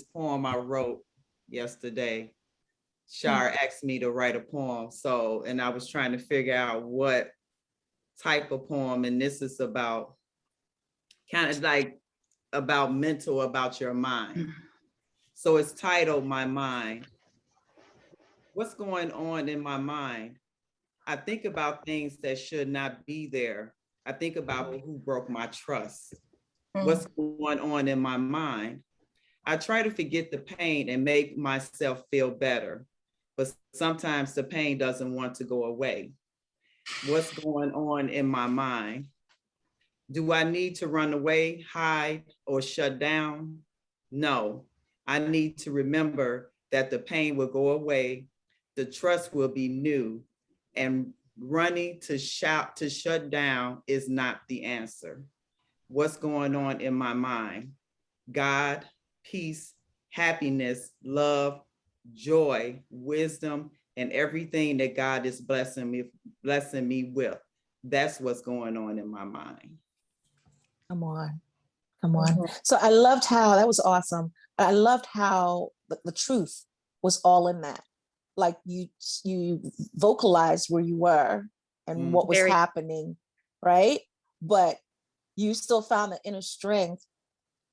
poem I wrote yesterday. CHAR asked me to write a poem. So, and I was trying to figure out what type of poem. And this is about kind of like about mental, about your mind. So it's titled My Mind. What's going on in my mind? I think about things that should not be there. I think about who broke my trust. What's going on in my mind? I try to forget the pain and make myself feel better, but sometimes the pain doesn't want to go away. What's going on in my mind? Do I need to run away, hide, or shut down? No, I need to remember that the pain will go away, the trust will be new, and running to shout to shut down is not the answer. What's going on in my mind? God, peace, happiness, love, joy, wisdom, and everything that God is blessing me with. That's what's going on in my mind. Come on. Come on. So I loved how, that was awesome. I loved how the truth was all in that. Like you vocalized where you were and what was happening, right? But you still found the inner strength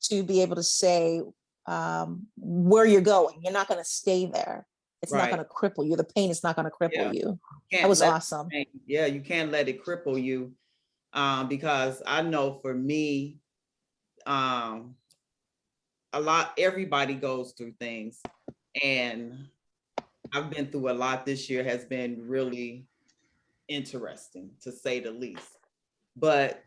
to be able to say where you're going. You're not going to stay there. It's not going to cripple you. The pain is not going to cripple you. That was awesome. Yeah, you can't let it cripple you, because I know for me, everybody goes through things, and I've been through a lot. This year has been really interesting, to say the least. But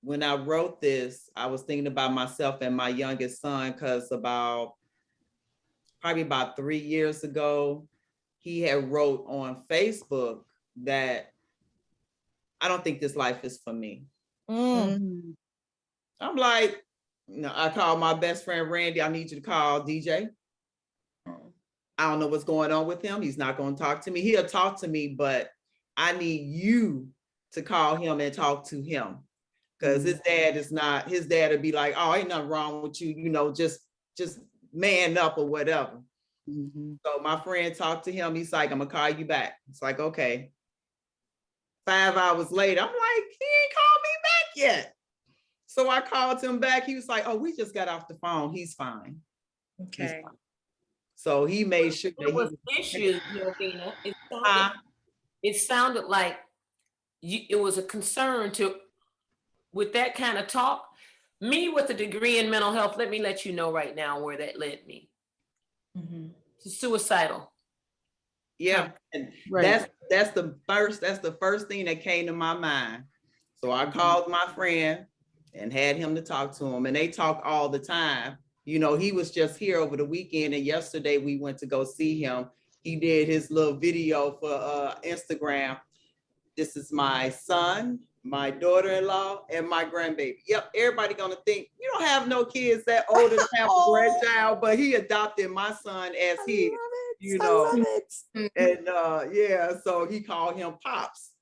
when I wrote this, I was thinking about myself and my youngest son, because probably about 3 years ago, he had wrote on Facebook that I don't think this life is for me. I'm like, no, I called my best friend Randy. I need you to call DJ. I don't know what's going on with him. He's not going to talk to me. He'll talk to me, but I need you to call him and talk to him. Because his dad would be like, oh, ain't nothing wrong with you, just man up or whatever. So my friend talked to him. He's like, I'm gonna call you back. It's like, okay. 5 hours later, I'm like, he ain't called me back yet. So I called him back. He was like, oh, we just got off the phone. He's fine. Okay. He's fine. So he made sure that was issues, Yovina. It sounded like it was a concern with that kind of talk. Me with a degree in mental health, let me let you know right now where that led me. To suicidal. Yeah, and that's the first thing that came to my mind. So I called my friend and had him to talk to him, and they talk all the time. He was just here over the weekend, and yesterday we went to go see him. He did his little video for Instagram. This is my son, my daughter-in-law, and my grandbaby. Yep, everybody gonna think you don't have no kids that older to have a grandchild, but he adopted my son as his, and so he called him Pops.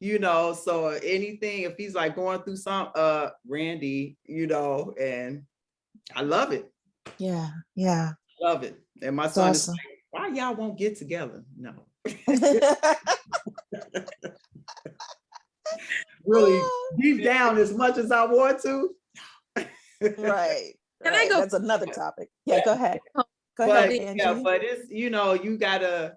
So anything, if he's like going through some Randy, and I love it. Yeah. Love it. And my son is like, why y'all won't get together? No. Really deep down as much as I want to. Right. That's another topic. Yeah, go ahead. But it's, you gotta,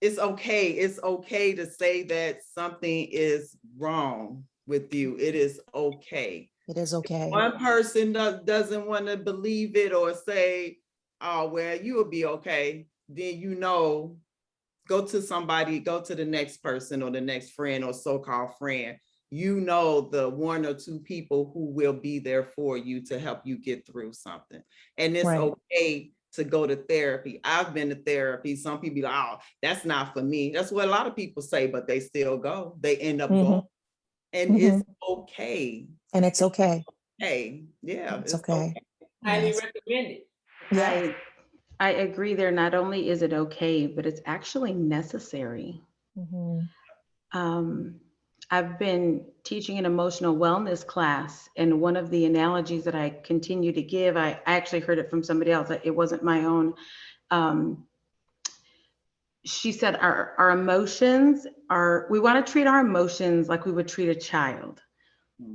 it's okay. It's okay to say that something is wrong with you. It is okay. It is okay. If one person doesn't want to believe it or say, oh, well, you will be okay. Then, go to somebody, go to the next person or the next friend or so-called friend. The 1 or 2 people who will be there for you to help you get through something. And it's okay to go to therapy. I've been to therapy. Some people be like, oh, that's not for me. That's what a lot of people say, but they still go. They end up going. And it's okay. And it's okay. Hey, yeah, it's okay. Highly recommended. Yeah. I agree there. Not only is it okay, but it's actually necessary. I've been teaching an emotional wellness class, and one of the analogies that I continue to give, I actually heard it from somebody else. It wasn't my own. She said our emotions we want to treat our emotions like we would treat a child.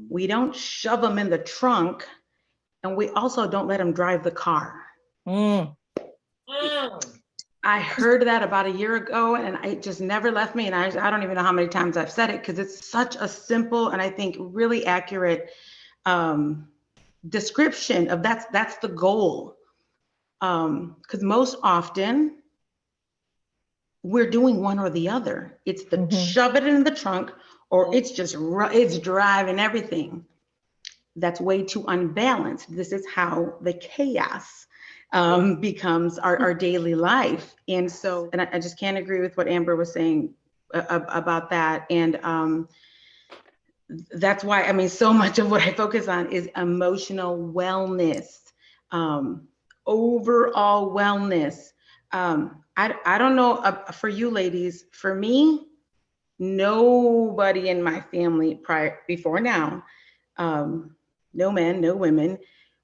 We don't shove them in the trunk, and we also don't let them drive the car. I heard that about a year ago, and it just never left me. And I don't even know how many times I've said it, because it's such a simple and I think really accurate description of that's the goal. Because most often we're doing one or the other. It's the shove it in the trunk, or it's just it's driving everything. That's way too unbalanced. This is how the chaos becomes our daily life. And so, and I just can't agree with what Amber was saying about that. And that's why, I mean, so much of what I focus on is emotional wellness, overall wellness. I don't know for you ladies, for me, nobody in my family before now, no men, no women,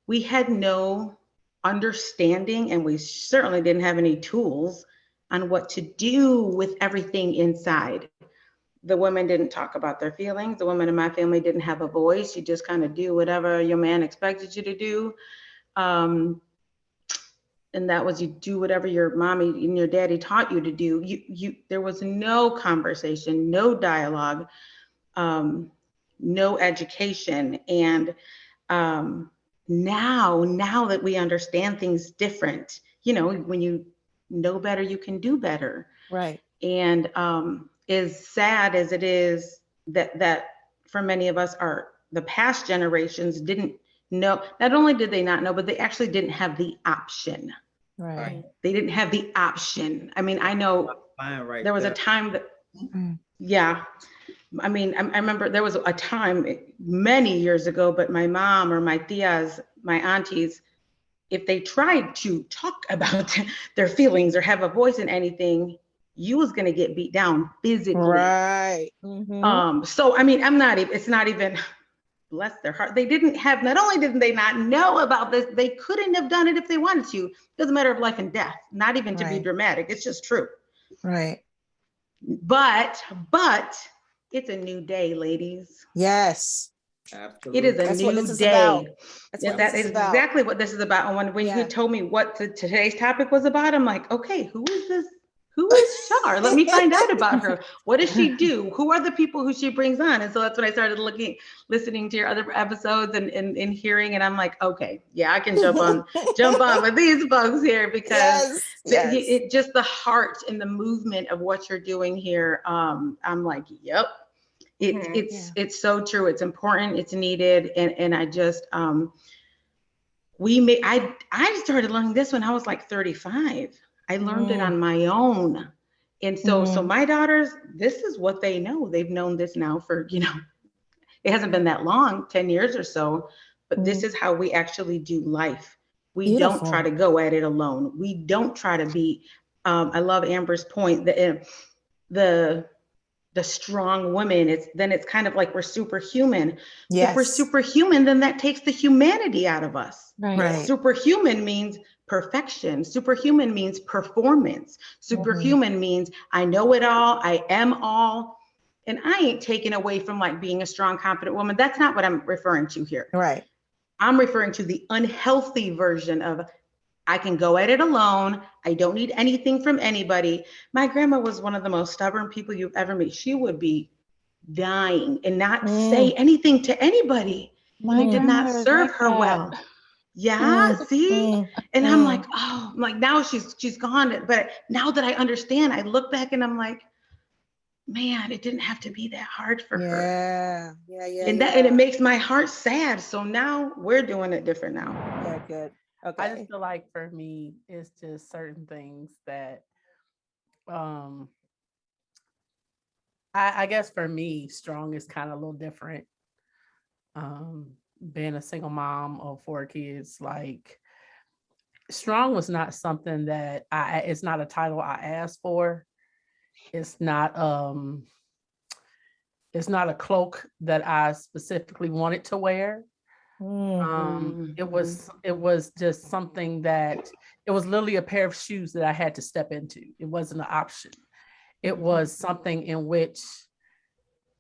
we had no understanding, and we certainly didn't have any tools on what to do with everything inside. The women didn't talk about their feelings. The women in my family didn't have a voice. You just kind of do whatever your man expected you to do. And that was, you do whatever your mommy and your daddy taught you to do. There was no conversation, no dialogue, no education. And now that we understand things different, you know, when you know better, you can do better. Right. And as sad as it is that for many of us, the past generations didn't know, not only did they not know, but they actually didn't have the option. Right. They didn't have the option. I mean, I know there was a time that, yeah. I mean, I remember there was a time many years ago, but my mom or my tias, my aunties, if they tried to talk about their feelings or have a voice in anything, you was going to get beat down physically. Right. So, I mean, it's not even, bless their heart. They didn't have, not only didn't they not know about this, they couldn't have done it if they wanted to. It was a matter of life and death, not even to be dramatic. It's just true. Right. But it's a new day, ladies. Yes. Absolutely. It is a new day. That is exactly what this is about. And when you told me what today's topic was about, I'm like, okay, who is this? Who is CHAR? Let me find out about her. What does she do? Who are the people who she brings on? And so that's when I started listening to your other episodes and hearing, and I'm like, okay, yeah, I can jump on with these folks here, because it just the heart and the movement of what you're doing here. I'm like, yep. It's so true. It's important. It's needed. And I just, I started learning this when I was like 35. I learned it on my own. And so my daughters, this is what they know. They've known this now for, it hasn't been that long, 10 years or so, but this is how we actually do life. We don't try to go at it alone. We don't try to be, I love Amber's point that the strong women, it's kind of like we're superhuman. If we're superhuman, then that takes the humanity out of us. Right. Superhuman means perfection. Superhuman means performance. Superhuman means I know it all. I am all. And I ain't taken away from like being a strong, confident woman. That's not what I'm referring to here. Right. I'm referring to the unhealthy version of I can go at it alone. I don't need anything from anybody. My grandma was one of the most stubborn people you've ever met. She would be dying and not say anything to anybody. It did not serve her well. Yeah, see? And I'm like, oh, now she's gone. But now that I understand, I look back and I'm like, man, it didn't have to be that hard for her. Yeah. And it makes my heart sad. So now we're doing it different now. Yeah, good. Okay. I just feel like for me, it's just certain things that, I guess for me, strong is kind of a little different. Being a single mom of 4 kids, like strong was not something that it's not a title I asked for. It's not, It's not a cloak that I specifically wanted to wear. It was just something that, it was literally a pair of shoes that I had to step into. It wasn't an option. It was something in which,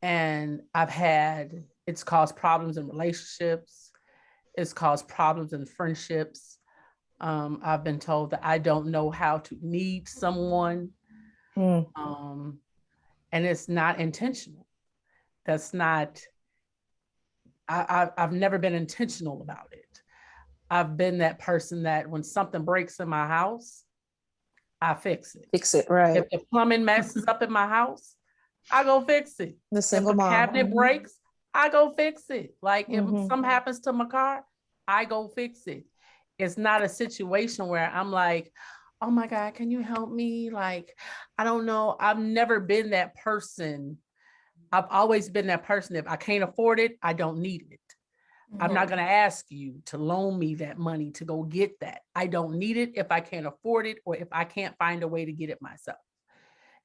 and it's caused problems in relationships. It's caused problems in friendships. I've been told that I don't know how to need someone. And it's not intentional. That's not, I've never been intentional about it. I've been that person that when something breaks in my house, I fix it. Fix it, right. If the plumbing messes up in my house, I go fix it. The single if a mom. cabinet breaks, I go fix it. Like if something happens to my car, I go fix it. It's not a situation where I'm like, oh my God, can you help me? Like, I don't know. I've never been that person. I've always been that person. If I can't afford it, I don't need it. I'm not going to ask you to loan me that money to go get that. I don't need it if I can't afford it or if I can't find a way to get it myself.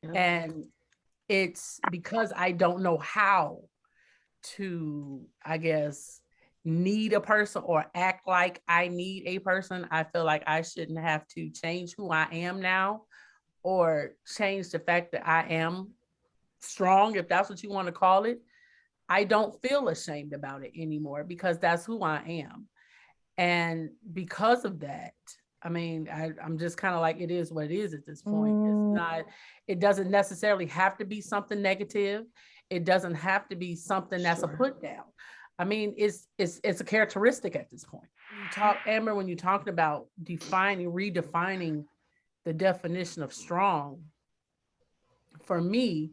And it's because I don't know how to, I guess, need a person or act like I need a person. I feel like I shouldn't have to change who I am now or change the fact that I am strong, if that's what you want to call it. I don't feel ashamed about it anymore because that's who I am. And because of that, I mean, I'm just kind of like, it is what it is at this point. It's not, it doesn't necessarily have to be something negative. It doesn't have to be something that's a put down. I mean, it's a characteristic at this point. You talk, Amber, when you're talking about redefining the definition of strong, for me,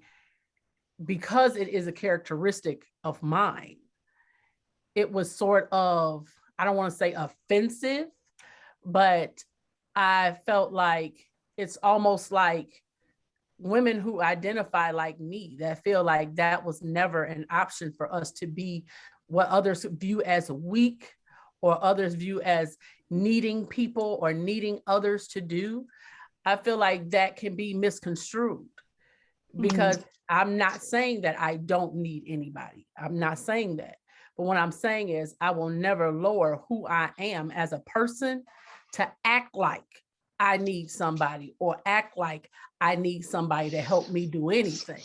because it is a characteristic of mine, it was sort of, I don't want to say offensive, but I felt like it's almost like women who identify like me, that feel like that was never an option for us to be what others view as weak or others view as needing people or needing others to do. I feel like that can be misconstrued because I'm not saying that I don't need anybody. I'm not saying that. But what I'm saying is I will never lower who I am as a person to act like I need somebody or act like I need somebody to help me do anything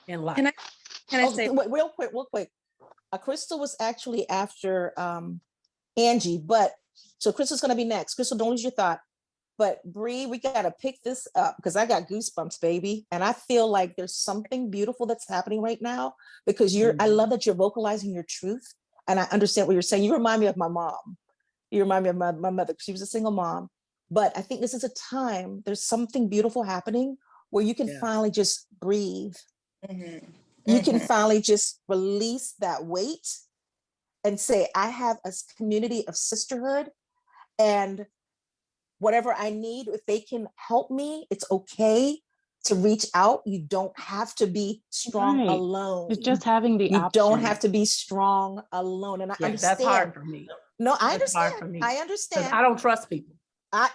in life. Can I say wait, real quick. Crystal was actually after Angie, but so Crystal's gonna be next. Crystal, don't lose your thought. But Bree, we got to pick this up because I got goosebumps, baby. And I feel like there's something beautiful that's happening right now because I love that you're vocalizing your truth. And I understand what you're saying. You remind me of my mom. You remind me of my mother. She was a single mom. But I think this is a time, there's something beautiful happening where you can finally just breathe. You can finally just release that weight and say, I have a community of sisterhood, and whatever I need, if they can help me, it's okay to reach out. You don't have to be strong alone. It's just having the option. You don't have to be strong alone. And I understand. That's hard for me. No, I That's understand. hard for me. I understand. I don't trust people. My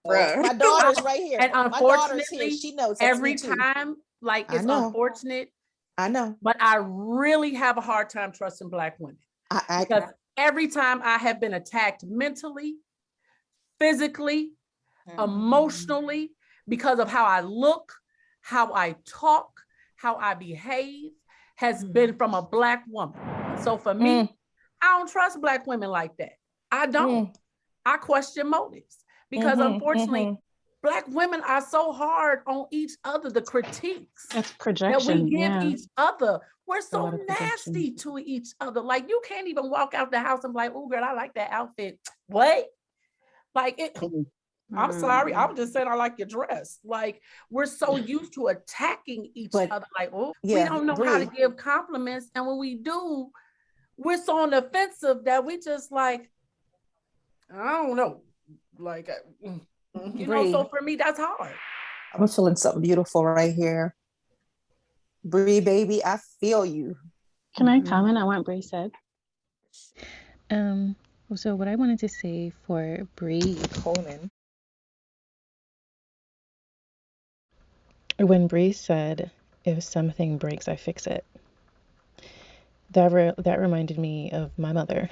daughter's right here. And my daughter's here. She knows every time, like it's unfortunate. I know. But I really have a hard time trusting Black women. Because every time I have been attacked mentally, physically, emotionally, because of how I look, how I talk, how I behave, has been from a Black woman. So for me, I don't trust Black women like that. I don't. I question motives because unfortunately, Black women are so hard on each other. The critiques that's projection that we give each other, we're so nasty to each other. Like you can't even walk out the house and be like, oh girl, I like that outfit. What? Like it, I'm sorry, I'm just saying I like your dress. Like we're so used to attacking each other. Like, oh, we don't know how to give compliments. And when we do, we're so on the offensive that we just like, I don't know. Like, you know, so for me, that's hard. I'm feeling something beautiful right here. Bree, baby, I feel you. Can I comment on what Bree said? So what I wanted to say for Bree Coleman, when Bree said, if something breaks, I fix it. that reminded me of my mother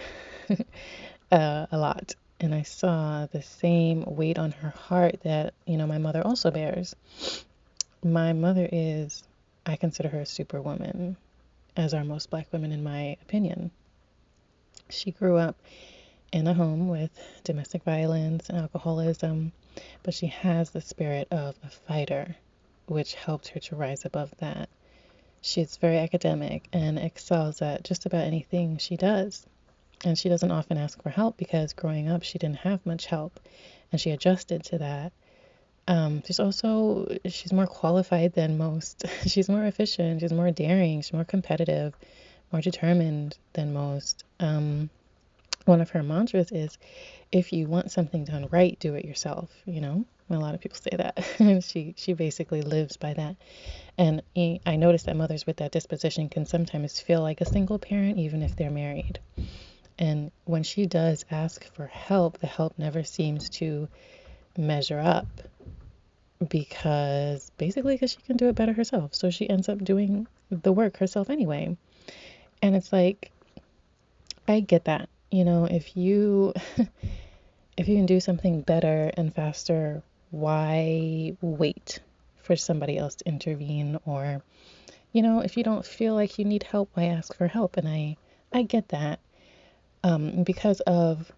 a lot. And I saw the same weight on her heart that, my mother also bears. My mother is, I consider her a superwoman, as are most Black women, in my opinion. She grew up in a home with domestic violence and alcoholism, but she has the spirit of a fighter, which helped her to rise above that. She's very academic and excels at just about anything she does. And she doesn't often ask for help because growing up she didn't have much help, and she adjusted to that. She's more qualified than most. She's more efficient, she's more daring, she's more competitive, more determined than most. One of her mantras is, if you want something done right, do it yourself. A lot of people say that. She basically lives by that. And I noticed that mothers with that disposition can sometimes feel like a single parent, even if they're married. And when she does ask for help, the help never seems to measure up, because she can do it better herself. So she ends up doing the work herself anyway. And it's like, I get that. If you if you can do something better and faster, why wait for somebody else to intervene? Or, if you don't feel like you need help, why ask for help? And I get that. Because of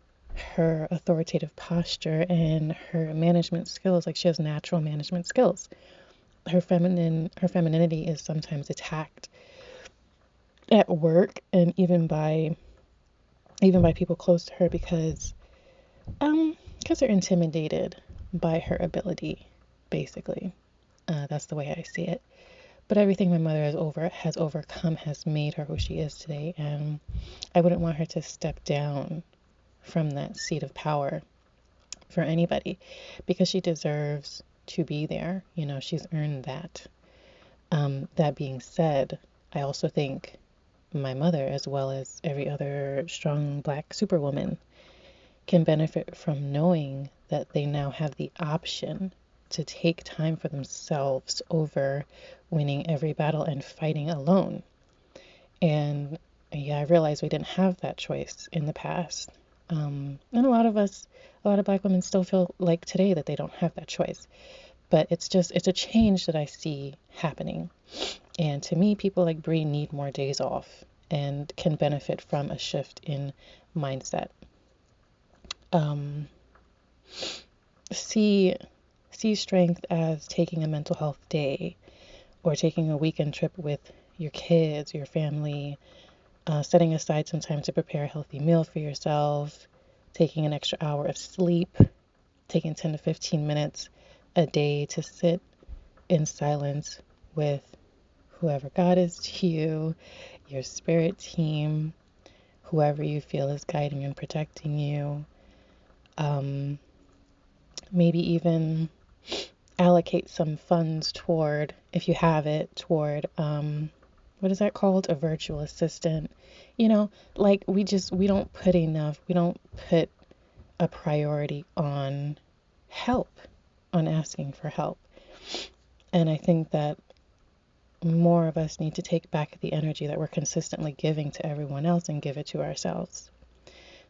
her authoritative posture and her management skills, like she has natural management skills. Her femininity is sometimes attacked at work, and even by people close to her, because they're intimidated by her ability, basically. That's the way I see it. But everything my mother has overcome has made her who she is today, and I wouldn't want her to step down from that seat of power for anybody, because she deserves to be there. She's earned that. That being said, I also think my mother, as well as every other strong Black superwoman, can benefit from knowing that they now have the option to take time for themselves over winning every battle and fighting alone. And yeah, I realized we didn't have that choice in the past. And a lot of Black women still feel like today that they don't have that choice. But it's a change that I see happening. And to me, people like Bree need more days off and can benefit from a shift in mindset. See strength as taking a mental health day, or taking a weekend trip with your kids, your family, setting aside some time to prepare a healthy meal for yourself, taking an extra hour of sleep, taking 10 to 15 minutes a day to sit in silence with whoever God is to you, your spirit team, whoever you feel is guiding and protecting you. Maybe even allocate some funds toward, if you have it, toward what is that called? A virtual assistant. Like we don't put a priority on help, on asking for help. And I think that more of us need to take back the energy that we're consistently giving to everyone else and give it to ourselves.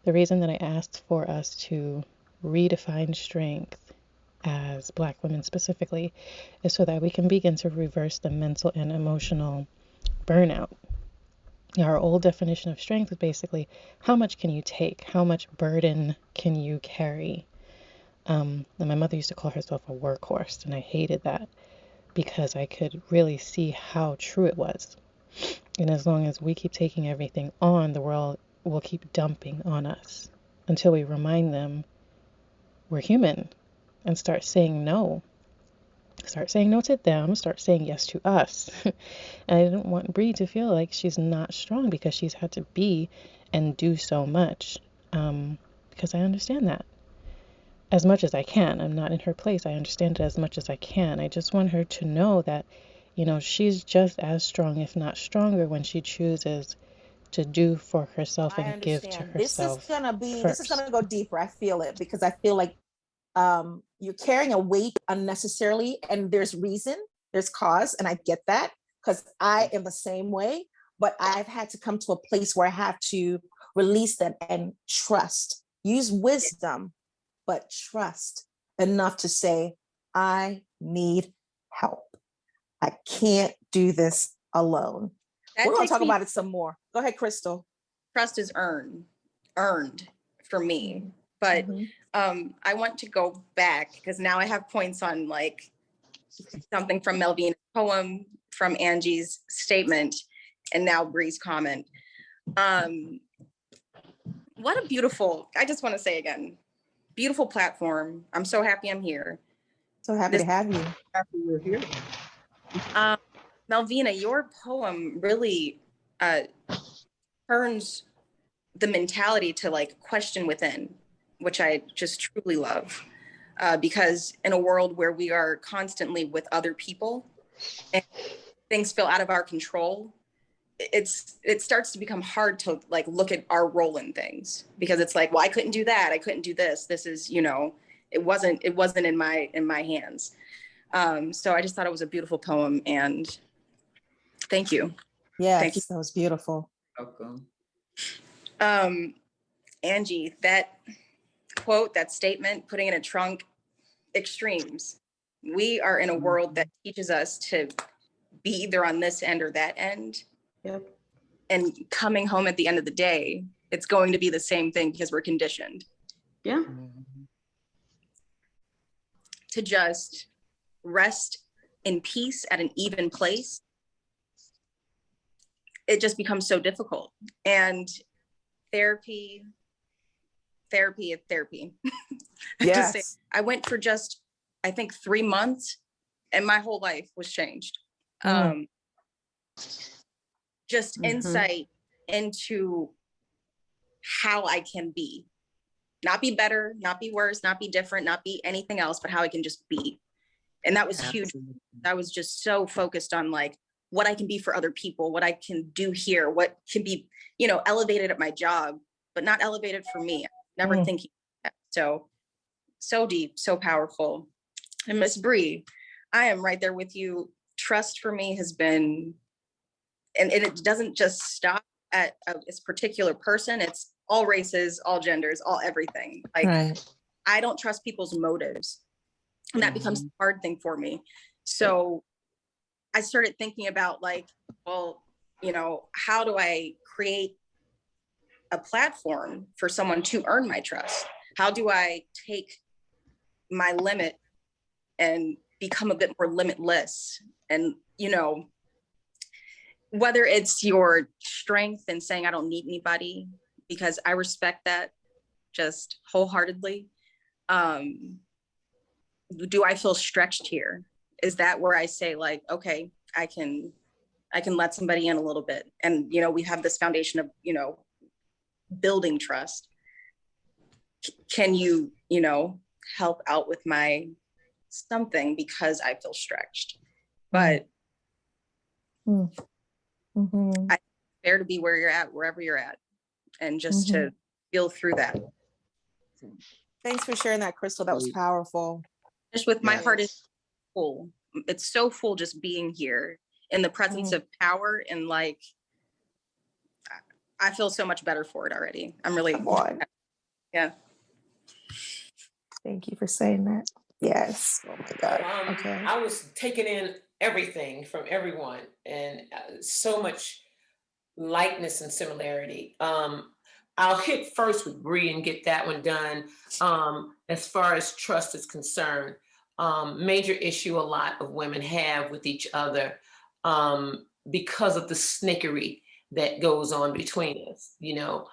The reason that I asked for us to redefine strength as Black women specifically is so that we can begin to reverse the mental and emotional burnout. Our old definition of strength is basically, how much can you take? How much burden can you carry? And my mother used to call herself a workhorse, and I hated that, because I could really see how true it was. And as long as we keep taking everything on, the world will keep dumping on us until we remind them we're human, and start saying no. Start saying no to them, start saying yes to us. And I didn't want Bree to feel like she's not strong because she's had to be and do so much. Because I understand that as much as I can. I'm not in her place. I understand it as much as I can. I just want her to know that, she's just as strong, if not stronger, when she chooses to do for herself and give to herself. This is gonna go deeper. I feel it, because I feel like you're carrying a weight unnecessarily, and there's reason, there's cause, and I get that, because I am the same way. but I've had to come to a place where I have to release that and trust, use wisdom, but trust enough to say, I need help. I can't do this alone. We're going to talk about it some more. Go ahead, Crystal. Trust is earned for me. But I want to go back because now I have points on like something from Melvina's poem, from Angie's statement, and now Bree's comment. What a beautiful, I just want to say again, beautiful platform. I'm so happy I'm here. So happy to have you. Happy you're here. Melvina, your poem really turns the mentality to like question within, which I just truly love. Because in a world where we are constantly with other people and things feel out of our control, it starts to become hard to like look at our role in things, because it's like, well, I couldn't do that, I couldn't do this. This is, you know, it wasn't in my hands. So I just thought it was a beautiful poem, and thank you. Yes, thank you. That was beautiful. Welcome. Angie, that quote, that statement, putting in a trunk, extremes. We are in a world that teaches us to be either on this end or that end. Yep. And coming home at the end of the day, it's going to be the same thing because we're conditioned. Yeah. To just rest in peace at an even place, it just becomes so difficult. And therapy. Yes. I went for just, I think, 3 months, and my whole life was changed. Just insight into how I can be, not be better, not be worse, not be different, not be anything else, but how I can just be. And that was huge. I was just so focused on like what I can be for other people, what I can do here, what can be, you know, elevated at my job, but not elevated for me. Never thinking that. So deep, so powerful. And Miss Bree, I am right there with you. Trust for me has been, and it doesn't just stop at this particular person. It's all races, all genders, all everything. Like, right. I don't trust people's motives. And that becomes a hard thing for me. So I started thinking about like, well, you know, how do I create a platform for someone to earn my trust? How do I take my limit and become a bit more limitless? And, you know, whether it's your strength and saying, I don't need anybody, because I respect that just wholeheartedly. Do I feel stretched here? Is that where I say like, okay, I can let somebody in a little bit. And, you know, we have this foundation of, you know, building trust. Can you, you know, help out with my something because I feel stretched? But I fair to be where you're at, wherever you're at, and just to feel through that. Thanks for sharing that, Crystal. That was powerful. Just with my heart is full. It's so full just being here in the presence of power, and like, I feel so much better for it already. I'm really, yeah. Thank you for saying that. Yes. Oh my God. Okay. I was taking in everything from everyone, and so much likeness and similarity. I'll hit first with Bree and get that one done. As far as trust is concerned, major issue a lot of women have with each other because of the snickery that goes on between us. You know,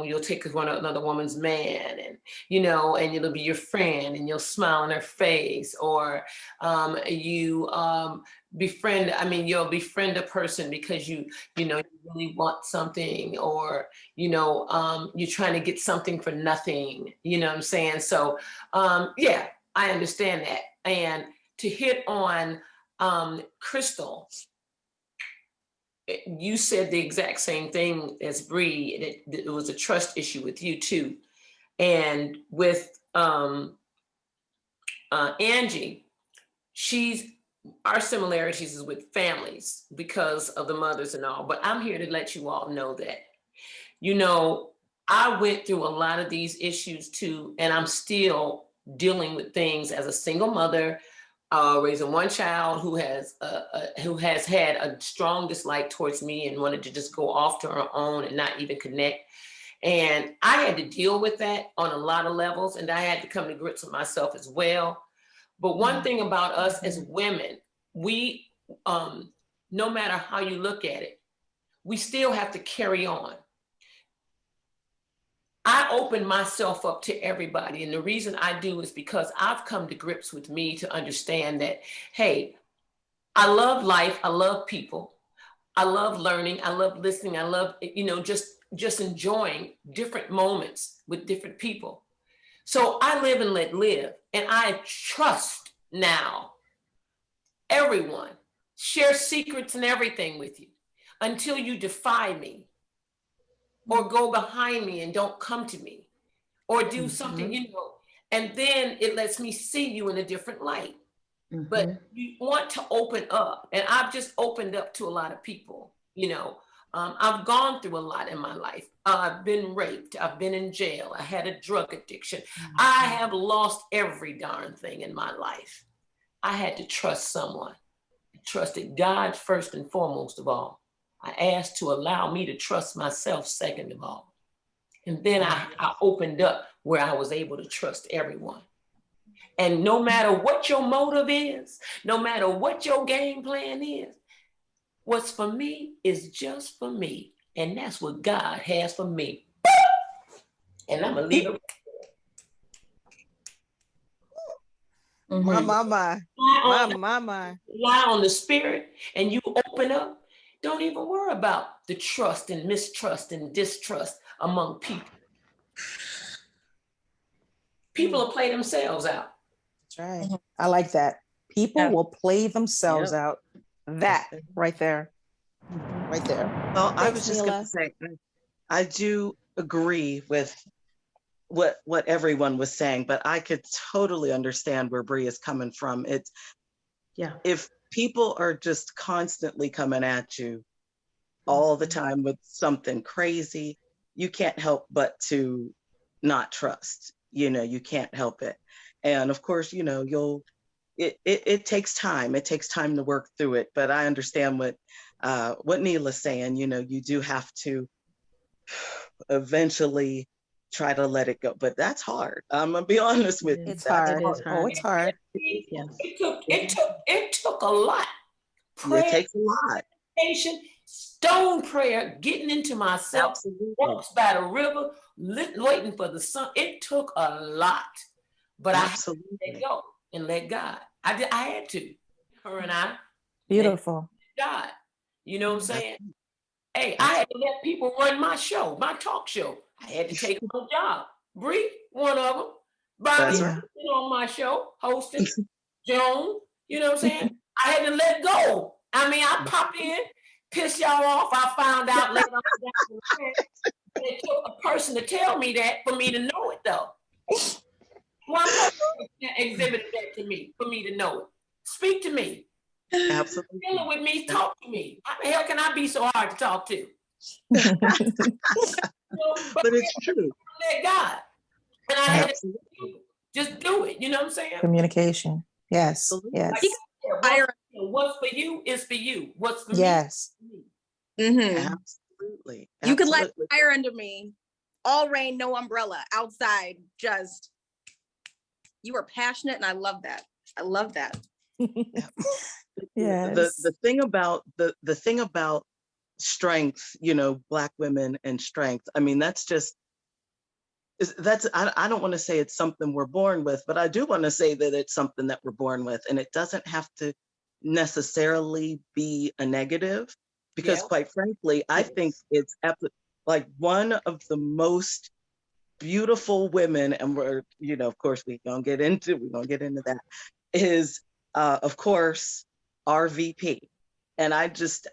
you'll take another woman's man, and you know, and it'll be your friend, and you'll smile in her face, or you befriend. I mean, you'll befriend a person because you know, you really want something, or you know, you're trying to get something for nothing. You know what I'm saying? So yeah, I understand that. And to hit on Crystal, you said the exact same thing as Bree. It was a trust issue with you too. And with Angie, she's our similarities is with families because of the mothers and all, but I'm here to let you all know that, you know, I went through a lot of these issues too, and I'm still dealing with things as a single mother, raising one child who has had a strong dislike towards me and wanted to just go off to her own and not even connect. And I had to deal with that on a lot of levels, and I had to come to grips with myself as well. But one thing about us as women, we, no matter how you look at it, we still have to carry on. I open myself up to everybody. And the reason I do is because I've come to grips with me to understand that, hey, I love life. I love people. I love learning. I love listening. I love, you know, just enjoying different moments with different people. So I live and let live. And I trust now everyone, share secrets and everything with you until you defy me or go behind me and don't come to me or do something, you know, and then it lets me see you in a different light. But you want to open up, and I've just opened up to a lot of people, you know. I've gone through a lot in my life. I've been raped. I've been in jail. I had a drug addiction. I have lost every darn thing in my life. I had to trust someone. I trusted God first and foremost of all. I asked to allow me to trust myself second of all. And then I opened up where I was able to trust everyone. And no matter what your motive is, no matter what your game plan is, what's for me is just for me. And that's what God has for me. And I'm going to leave it. My. Rely on the spirit and you open up. Don't even worry about the trust and mistrust and distrust among people. People will play themselves out. That's right. I like that. People will play themselves out. That right there. Right there. Well, I was just going to say, I do agree with what everyone was saying, but I could totally understand where Bree is coming from. It's, if people are just constantly coming at you all the time with something crazy, you can't help but to not trust. You know, you can't help it. And of course, you know, it takes time. It takes time to work through it. But I understand what Neela's saying. You know, you do have to eventually try to let it go. But that's hard. I'm gonna be honest with you. It's hard. Oh, it's hard. It took a lot. Prayer, it takes a lot. Patience, stone prayer, getting into myself, walks by the river, waiting for the sun. It took a lot. But I had to let go and let God. I had to. Her and I. Beautiful. God. You know what I'm saying? Hey, I had to let people run my show, my talk show. I had to take on a job. Bree, one of them. Bobby, on my show, hosting. Joan, you know what I'm saying? I had to let go. I mean, I popped in, pissed y'all off. I found out later on down the line. It took a person to tell me that for me to know it, though. One person exhibited that to me for me to know it. Speak to me. Absolutely. Dealing with me, talk to me. How the hell can I be so hard to talk to? But it's true. Let God. And I had to just do it. You know what I'm saying? Communication. Yes. Yes. Like, what's for you is for you. What's for me? Yes. Absolutely. You could let fire under me. All rain, no umbrella. Outside, just you are passionate, and I love that. I love that. Yes. The thing about strength, you know, Black women and strength. I mean, that's I don't want to say it's something we're born with, but I do want to say that it's something that we're born with, and it doesn't have to necessarily be a negative, because quite frankly, I think it's like one of the most beautiful women, and we're, you know, of course we're gonna get into that, is of course our VP. And I just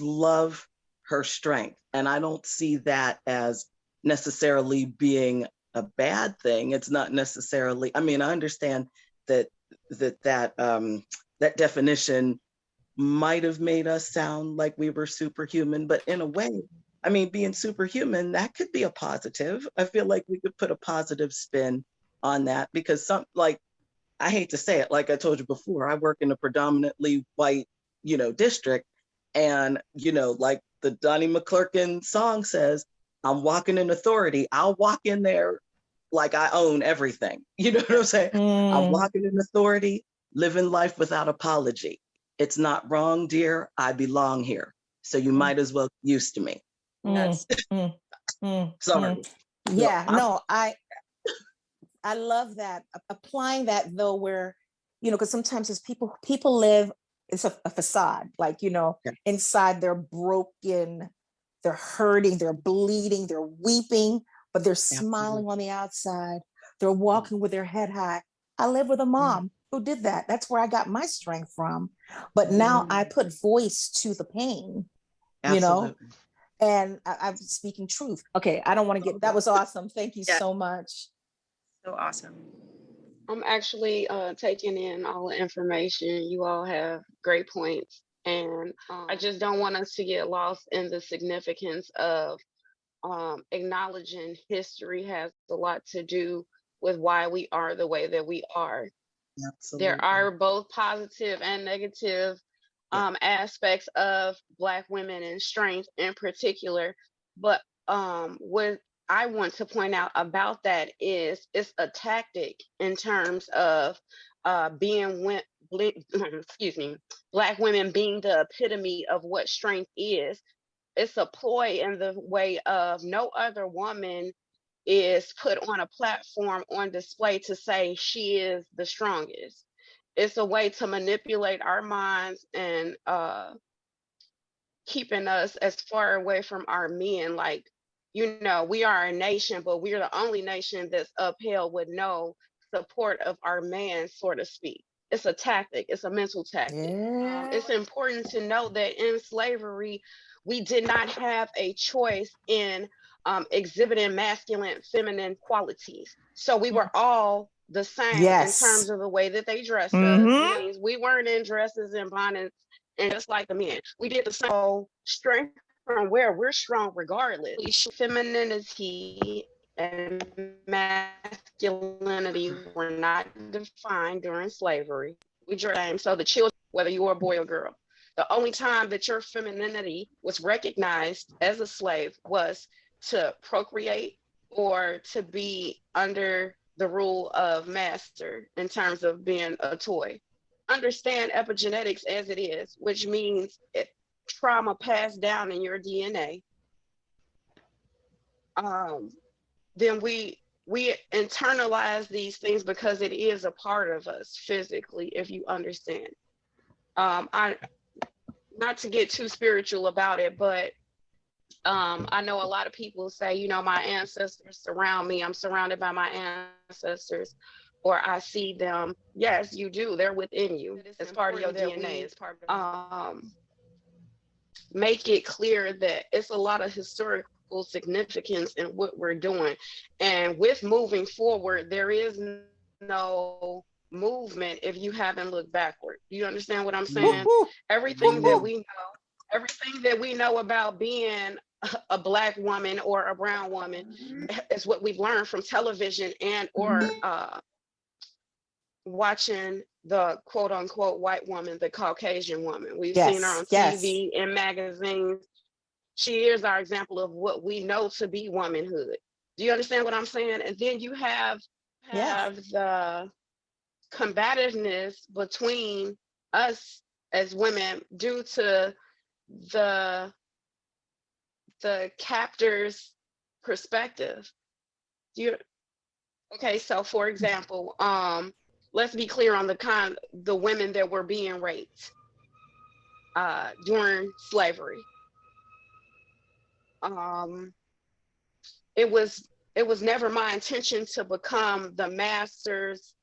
love her strength. And I don't see that as necessarily being a bad thing. It's not necessarily, I mean, I understand that that definition might have made us sound like we were superhuman, but in a way, I mean, being superhuman, that could be a positive. I feel like we could put a positive spin on that, because I hate to say it, like I told you before, I work in a predominantly white, district. And, like the Donnie McClurkin song says, I'm walking in authority. I'll walk in there like I own everything. You know what I'm saying? I'm walking in authority, living life without apology. It's not wrong, dear. I belong here. So you might as well get used to me. Sorry. Yeah, no, I love that. Applying that though, where, because sometimes it's people live, it's a facade, like, inside they're broken, they're hurting, they're bleeding, they're weeping, but they're smiling on the outside. They're walking with their head high. I live with a mom who did that. That's where I got my strength from. But now I put voice to the pain, and I'm speaking truth. Okay, I don't want to that was awesome. Thank you so much. So awesome. I'm actually taking in all the information. You all have great points. And I just don't want us to get lost in the significance of acknowledging history has a lot to do with why we are the way that we are. Absolutely. There are both positive and negative aspects of Black women and strength in particular. But what I want to point out about that is it's a tactic in terms of Black women being the epitome of what strength is. It's a ploy in the way of no other woman is put on a platform on display to say she is the strongest. It's a way to manipulate our minds and keeping us as far away from our men. Like, we are a nation, but we are the only nation that's upheld with no support of our man, so to speak. It's a tactic. It's a mental tactic. It's important to know that in slavery, we did not have a choice in exhibiting masculine, feminine qualities. So we were all the same in terms of the way that they dressed us. We weren't in dresses and bonnets and just like the men. We did the same. Strength from where we're strong regardless. Femininity and masculinity were not defined during slavery. We dream. So the children, whether you were a boy or girl, the only time that your femininity was recognized as a slave was to procreate or to be under the rule of master in terms of being a toy. Understand epigenetics as it is, which means trauma passed down in your DNA. Then we internalize these things because it is a part of us physically, if you understand. I not to get too spiritual about it, but I know a lot of people say, my ancestors surround me. I'm surrounded by my ancestors, or I see them. Yes, you do. They're within you. It's part of your DNA. It's part of make it clear that it's a lot of historical significance in what we're doing. And with moving forward, there is no movement if you haven't looked backward. You understand what I'm saying? Everything that we know about being a Black woman or a brown woman is what we've learned from television and or watching the quote unquote white woman, the Caucasian woman. We've seen her on TV and magazines. She is our example of what we know to be womanhood. Do you understand what I'm saying? And then you have the combativeness between us as women due to the captor's perspective. Okay, so for example, let's be clear on the women that were being raped during slavery. It was never my intention to become the master's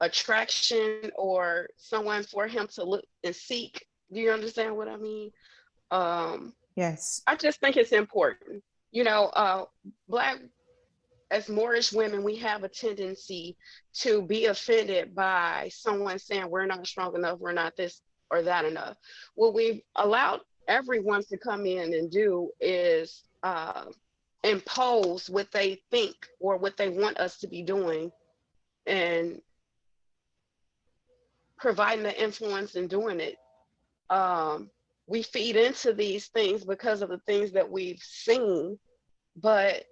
attraction or someone for him to look and seek. Do you understand what I mean? Yes. I just think it's important. Black as Moorish women, we have a tendency to be offended by someone saying we're not strong enough, we're not this or that enough. What we've allowed everyone to come in and do is impose what they think or what they want us to be doing, and providing the influence in doing it. We feed into these things because of the things that we've seen, but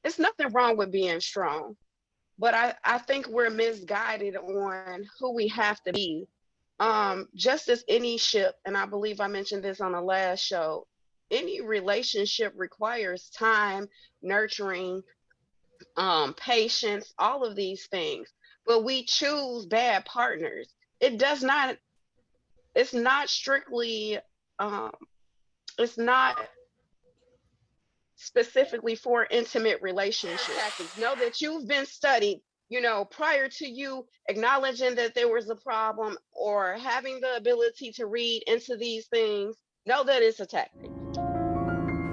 it's nothing wrong with being strong. But I think we're misguided on who we have to be. Just as any ship, and I believe I mentioned this on the last show, any relationship requires time, nurturing, patience, all of these things. But we choose bad partners. It's not strictly, it's not specifically for intimate relationships. Know that you've been studied, prior to you acknowledging that there was a problem or having the ability to read into these things. Know that it's a tactic.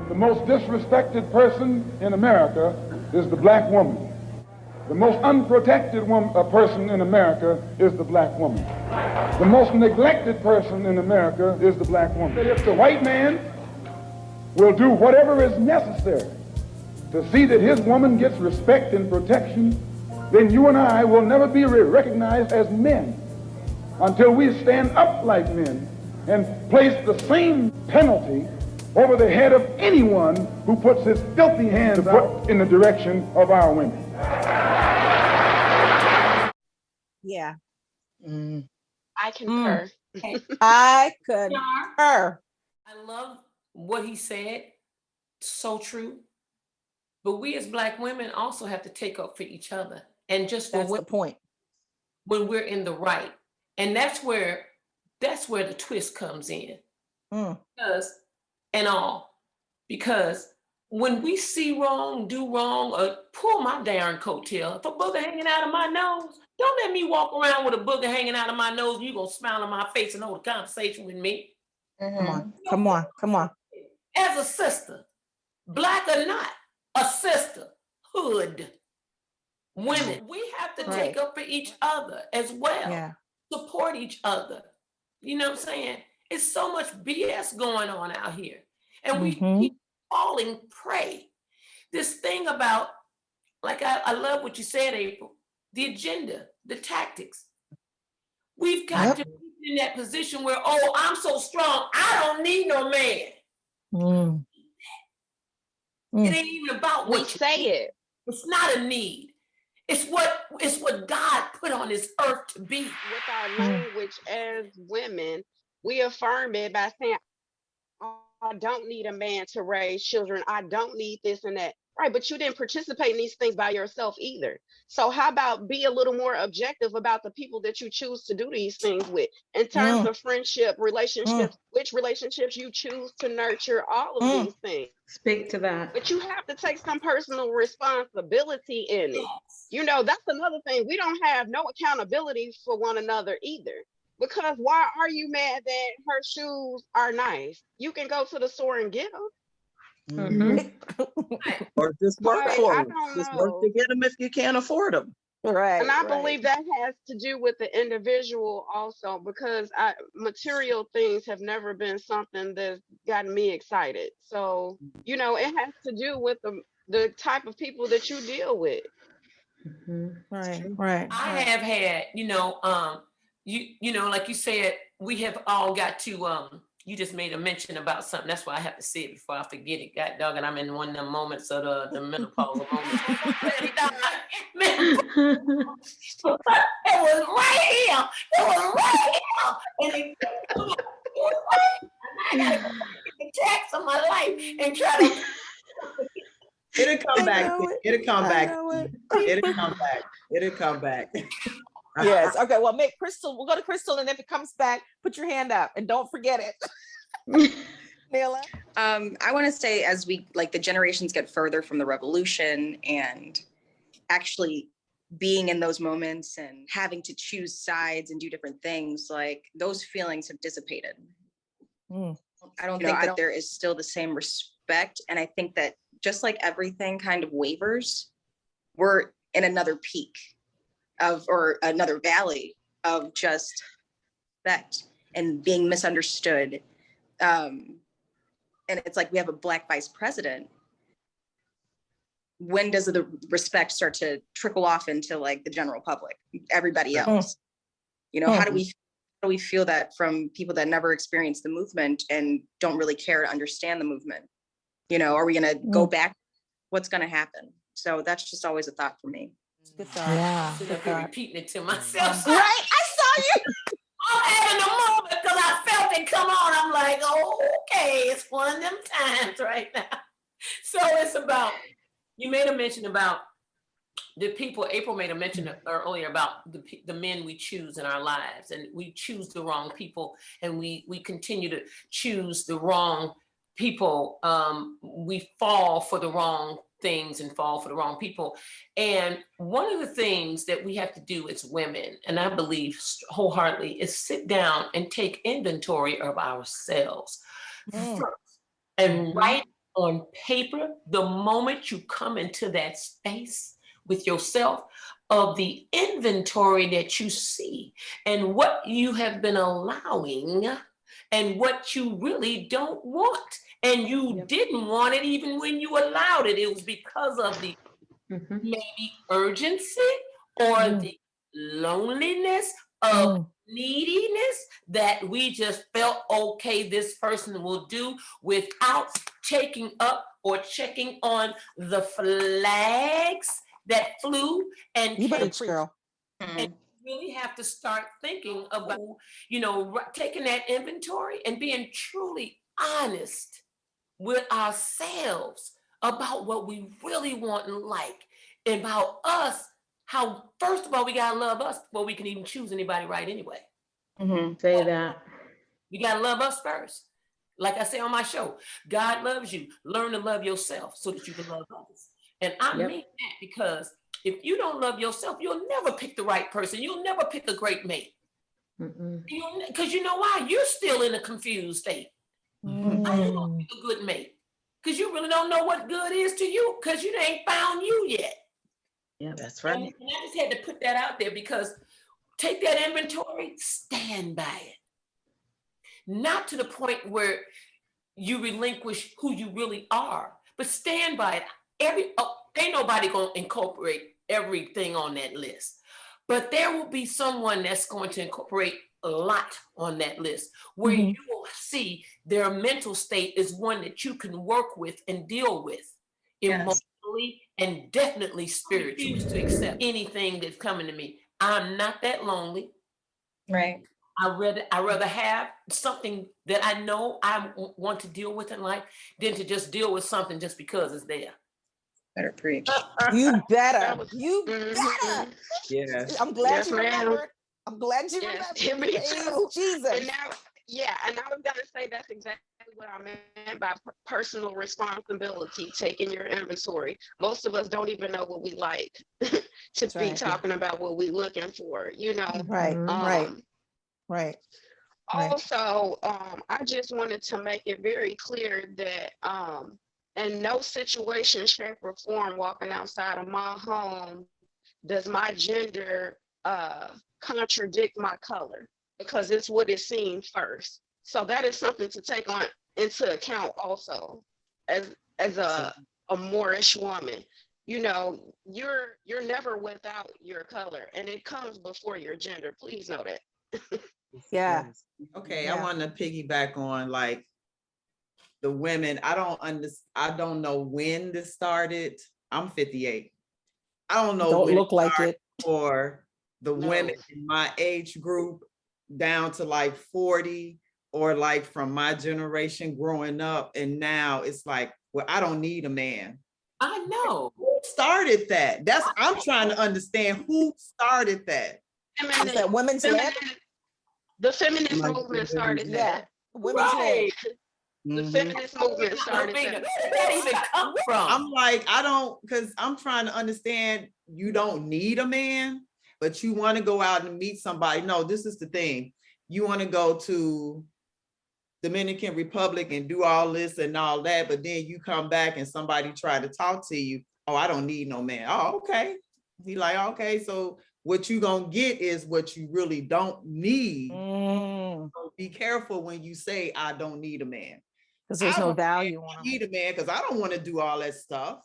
The most disrespected person in America is the black woman. The most unprotected person in America is the black woman. The most neglected person in America is the black woman. If the white man will do whatever is necessary to see that his woman gets respect and protection, then you and I will never be recognized as men until we stand up like men and place the same penalty over the head of anyone who puts his filthy hands out in the direction of our women. Yeah. I concur. I concur. I love what he said. So true. But we as Black women also have to take up for each other. And just that's the point. When we're in the right. And that's where the twist comes in. Because when we see wrong, do wrong, or pull my darn coattail, if a booger hanging out of my nose, don't let me walk around with a booger hanging out of my nose and you're going to smile in my face and hold a conversation with me. Come on. As a sister, Black or not, a sisterhood, women, we have to take up for each other as well. Support each other. You know what I'm saying? It's so much BS going on out here. And we keep falling prey. This thing about, like I love what you said, April, the agenda, the tactics. We've got to be in that position where, I'm so strong, I don't need no man. It ain't even about what you say it. It's not a need. It's what God put on this earth to be. With our language as women, we affirm it by saying, I don't need a man to raise children. I don't need this and that. Right, but you didn't participate in these things by yourself either. So how about be a little more objective about the people that you choose to do these things with in terms of friendship, relationships, which relationships you choose to nurture, all of these things. Speak to that. But you have to take some personal responsibility in it. That's another thing. We don't have no accountability for one another either. Because why are you mad that her shoes are nice? You can go to the store and get them. Or just work for them. Just work to get them if you can't afford them. Right. And I believe that has to do with the individual also, because material things have never been something that's gotten me excited. So, it has to do with the type of people that you deal with. Right. I have had, like you said, we have all got to, you just made a mention about something. That's why I have to say it before I forget it. God dog, and I'm in one of them moments of the menopausal moments. It was right here. And I got to go the tracks of my life and try to. It'll come back. It'll come back. It'll come back. Yes. Okay. Well, make Crystal. We'll go to Crystal, and if it comes back, put your hand up and don't forget it. Nela. I want to say, as the generations get further from the revolution and actually being in those moments and having to choose sides and do different things, those feelings have dissipated. I don't think that there is still the same respect, and I think that just like everything kind of wavers, we're in another peak or another valley of just respect and being misunderstood. And it's like we have a Black vice president. When does the respect start to trickle off into like the general public, everybody else? You know, how do we feel that from people that never experienced the movement and don't really care to understand the movement? You know, are we going to go back? What's going to happen? So that's just always a thought for me. Good thought. Yeah. I'm sitting up here repeating it to myself. Right, I saw you. I'm having a moment because I felt it come on. I'm like, oh, okay, it's one of them times right now. So it's about, you made a mention about the people, April made a mention earlier about the men we choose in our lives, and we choose the wrong people, and we continue to choose the wrong people. We fall for the wrong things and fall for the wrong people. And one of the things that we have to do as women, and I believe wholeheartedly, is sit down and take inventory of ourselves first and write on paper the moment you come into that space with yourself of the inventory that you see and what you have been allowing and what you really don't want. And you didn't want it even when you allowed it. It was because of the maybe urgency or the loneliness of neediness that we just felt, okay, this person will do, without taking up or checking on the flags that flew. And you better preach, girl. And really have to start thinking about, you know, taking that inventory and being truly honest with ourselves about what we really want and like, about us, how, first of all, we gotta love us before we can even choose anybody right anyway. Say that. You gotta love us first. Like I say on my show, God loves you. Learn to love yourself so that you can love others. And I mean that because if you don't love yourself, you'll never pick the right person. You'll never pick a great mate. Because you know why? You're still in a confused state. How you gonna pick a good mate? Because you really don't know what good is to you because you ain't found you yet. Yeah, that's right. And I just had to put that out there because take that inventory, stand by it. Not to the point where you relinquish who you really are, but stand by it. Ain't nobody gonna incorporate everything on that list, but there will be someone that's going to incorporate a lot on that list where you will see their mental state is one that you can work with and deal with emotionally and definitely spiritually to accept anything that's coming to me. I'm not that lonely. Right. I rather have something that I know I want to deal with in life than to just deal with something just because it's there. Better preach. You better. You better. Yes. I'm glad you remembered. I'm glad you remembered. Jesus. And now, and I was gonna say that's exactly what I meant by personal responsibility, taking your inventory. Most of us don't even know what we like to be talking about what we're looking for, you know. Right. Also, I just wanted to make it very clear that in no situation, shape, or form walking outside of my home does my gender contradict my color, because it's what is seen first. So that is something to take on into account also as a Moorish woman. You know, you're never without your color, and it comes before your gender. Please know that. Okay, I want to piggyback on like the women. I don't know when this started. I'm 58. I don't know. Don't look like it. For the women in my age group down to like 40, or like from my generation growing up, and now it's like, well, I don't need a man. I know. Who started that? I'm trying to understand who started that. Is that women's led? The feminist movement started that. Women's led. The feminist movement started that. Where did that even come from? I'm like, because I'm trying to understand, you don't need a man, but you want to go out and meet somebody. No, this is the thing. You want to go to Dominican Republic and do all this and all that, but then you come back and somebody try to talk to you, oh, I don't need no man. Oh, okay. He like, okay, so what you gonna get is what you really don't need. So be careful when you say, I don't need a man. Because there's no value on I need a man because I don't want to do all that stuff.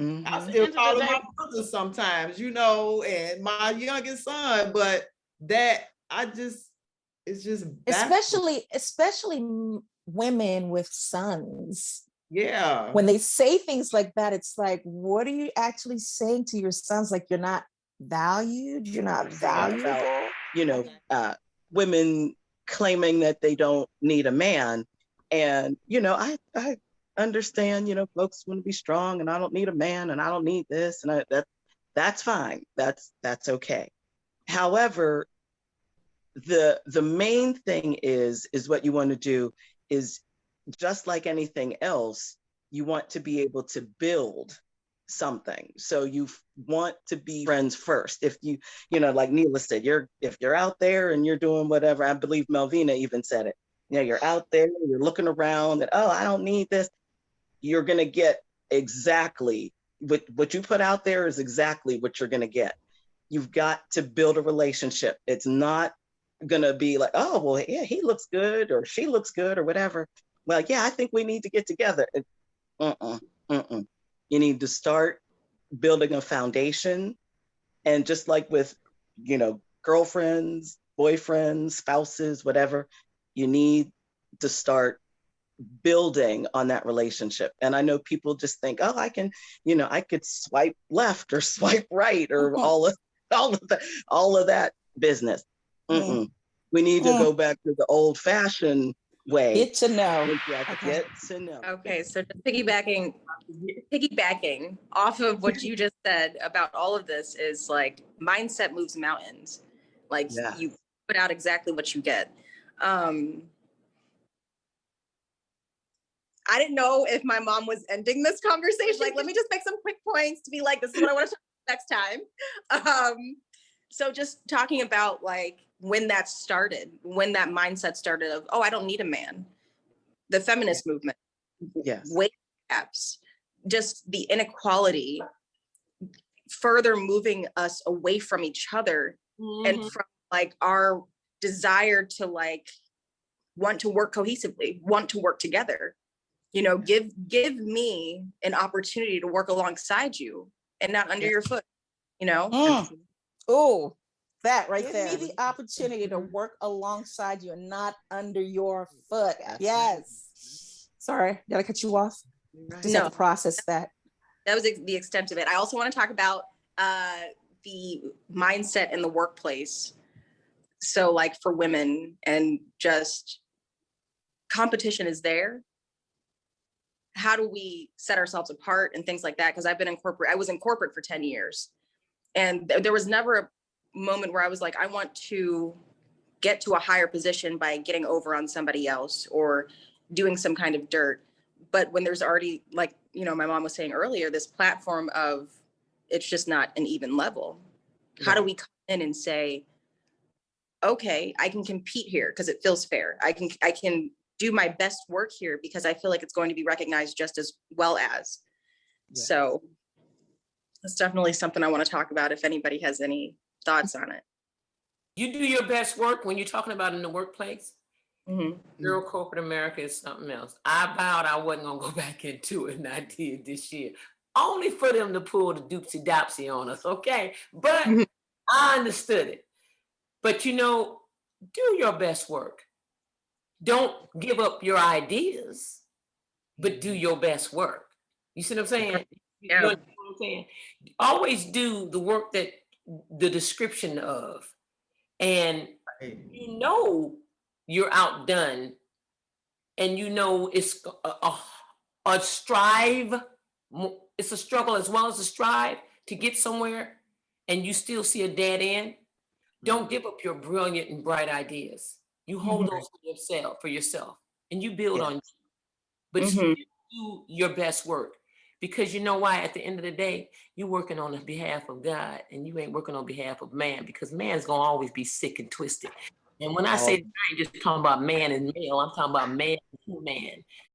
I still End of call the him my day- brother sometimes, you know, and my youngest son, but that it's just especially women with sons. Yeah. When they say things like that, it's like, what are you actually saying to your sons? Like, you're not valued, you're not valuable. You know, women claiming that they don't need a man. And, you know, I understand, you know, folks want to be strong and I don't need a man and I don't need this. And that's fine. That's okay. However, the main thing is what you want to do is, just like anything else, you want to be able to build something. So you want to be friends first. If you know, like Neela said, if you're out there and you're doing whatever, I believe Melvina even said it, you know, you're out there, you're looking around and, oh, I don't need this. You're going to get exactly what you put out there is exactly what you're going to get. You've got to build a relationship. It's not going to be like, oh, well, yeah, he looks good or she looks good or whatever. Well, yeah, I think we need to get together. You need to start building a foundation. And just like with, you know, girlfriends, boyfriends, spouses, whatever, you need to start building on that relationship. And I know people just think, oh, I could swipe left or swipe right or all of that business. We need to go back to the old fashioned way. Get to know. Get to know. Okay, so just piggybacking off of what you just said about all of this is like mindset moves mountains. Like you put out exactly what you get. I didn't know if my mom was ending this conversation. Like, let me just make some quick points to be like, this is what I want to talk about next time. So just talking about like when that started, when that mindset started of, oh, I don't need a man. The feminist movement, wage gaps, just the inequality, further moving us away from each other and from like our desire to like want to work cohesively, want to work together. You know, give me an opportunity to work alongside you and not under your foot, you know? Oh, that right there. Give me the opportunity to work alongside you and not under your foot. Yes. Sorry, did I cut you off? Just have to process that. That was the extent of it. I also want to talk about the mindset in the workplace. So like for women, and just competition is there. How do we set ourselves apart and things like that? Because I was in corporate for 10 years. And there was never a moment where I was like, I want to get to a higher position by getting over on somebody else or doing some kind of dirt. But when there's already, like, you know, my mom was saying earlier, this platform of it's just not an even level. How do we come in and say, okay, I can compete here because it feels fair. I can do my best work here because I feel like it's going to be recognized just as well as. So that's definitely something I want to talk about if anybody has any thoughts on it. You do your best work when you're talking about in the workplace. Girl, corporate America is something else. I vowed I wasn't gonna go back into it, and I did this year. Only for them to pull the doopsie dopsy on us, okay? But I understood it. But you know, do your best work. Don't give up your ideas, but do your best work. You see what I'm saying? You know what I'm saying? Always do the work that the description of, and you know you're outdone, and you know it's a strive. It's a struggle as well as a strive to get somewhere, and you still see a dead end. Don't give up your brilliant and bright ideas. You hold those for yourself, and you build on you. But still do your best work, because you know why? At the end of the day, you're working on the behalf of God, and you ain't working on behalf of man, because man's gonna always be sick and twisted. And when I say I ain't just talking about man and male, I'm talking about man to man.